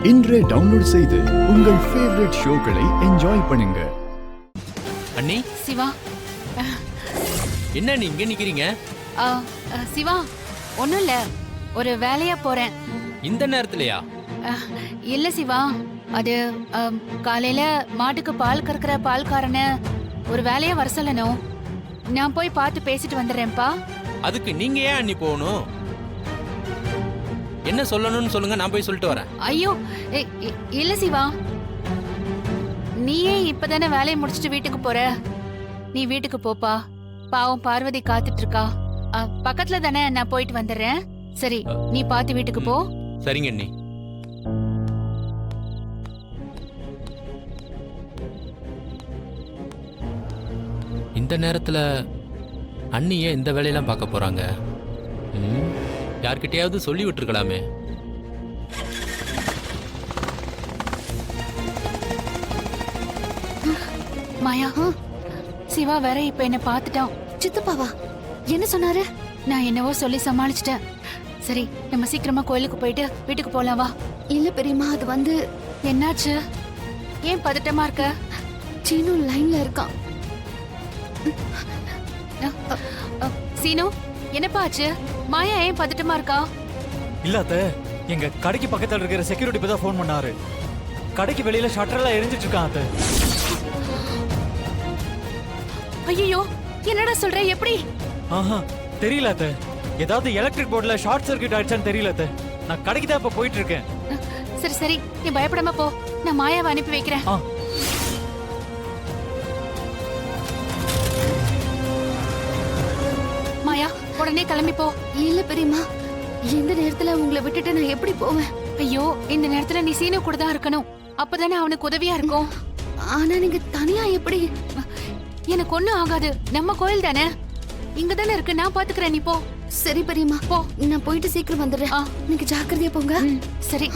இன்றே டவுன்லோட் செய்து உங்கள் ஃபேவரட் ஷோக்களை என்ஜாய் பண்ணுங்க. அண்ணி சிவா, என்ன நீ இங்க நிக்கிறீங்க? சிவா ஒன்றும் இல்லை, ஒரு வேலையா போறேன். இந்த நேரத்துலயா? இல்ல சிவா, அது காலையில மாட்டுக்கு பால் கறக்கிற பால்காரனை ஒரு வேலையா வர சொல்லணும். நான் போய் பார்த்து பேசிட்டு வந்துடுறேன்ப்பா. அதுக்கு நீங்க ஏன் அண்ணி போகணும்? என்ன சொல்லணும்னு சொல்லுங்க, நான் போய் சொல்லிட்டு வரேன். ஐயோ இல்ல சிவா, நீயே இப்பதானே வேலையை முடிச்சிட்டு வீட்டுக்கு போற. நீ வீட்டுக்கு போப்பா, பாவம் பார்வதி காத்துட்டு இருக்கா. பக்கத்துல தானே, நான் போயிட்டு வந்துடுறேன். சரி, நீ பார்த்து வீட்டுக்கு போ. சரிங்க அண்ணி. இந்த நேரத்துல அண்ணி ஏன் இந்த வேலையெல்லாம் பார்க்க போறாங்க? யார்கிட்டயாவது சொல்லி விட்டுருக்கலாமே. மாயா, சிவா வேற இப்ப என்ன பார்த்துட்டான். சித்தப்பாவா? என்ன சொன்னாரு? நான் என்னவோ சொல்லி சமாளிச்சிட்டேன். சரி, நம்ம சீக்கிரமா கோயிலுக்கு போயிட்டு வீட்டுக்கு போலாம் வா. இல்ல பெரியம்மா, அது வந்து என்னாச்சு? ஏன் பதட்டமா இருக்க? சீனு லைன்ல இருக்கான். சீனு, என்னப்பா ஆச்சு? மாயா ஏன் பதட்டமா இருக்கா? இல்ல அத்தை, எங்க கடைக்கு பக்கத்துல இருக்கிற செக்யூரிட்டி இப்பதான் ஃபோன் பண்ணாரு. கடைக்கு வெளியில ஷட்டர் எல்லாம் எரிஞ்சிட்டு இருக்கான் அத்தை. ஐயோ, என்னடா சொல்ற? எப்படி? ஆஹா, தெரியல அத்தை. ஏதாவது எலக்ட்ரிக் போர்டுல ஷார்ட் சர்க்யூட் ஆயிடுச்சான்னு தெரியல அத்தை. நான் கடைக்கு தான் இப்ப போயிட்டு இருக்கேன். சரி சரி, நீ பயப்படாம போ, நான் மாயாவை அனுப்பி வைக்கிறேன். மாயா, உடனே கிளம்பி போ. இல்ல பெரியம்மா, இந்த நேரத்துல உங்களை விட்டுட்டு நான் எப்படி போவேன்? ஐயோ, இந்த நேரத்துல நீ சீனு கூட தான் இருக்கணும். அப்பதானே அவனுக்கு உதவியா இருக்கும். ஆனா நீங்க தனியா எப்படி? எனக்கு ஒண்ணும் ஆகாது, நம்ம கோயில் தானே, இங்க தானே இருக்கு, நான் பாத்துக்கிறேன். நீ போ. சரி பெரியம்மா, போ. நான் போயிட்டு சீக்கிரம் வந்துடுறேன். நீங்க ஜாக்கிரதையா போங்க. சரி.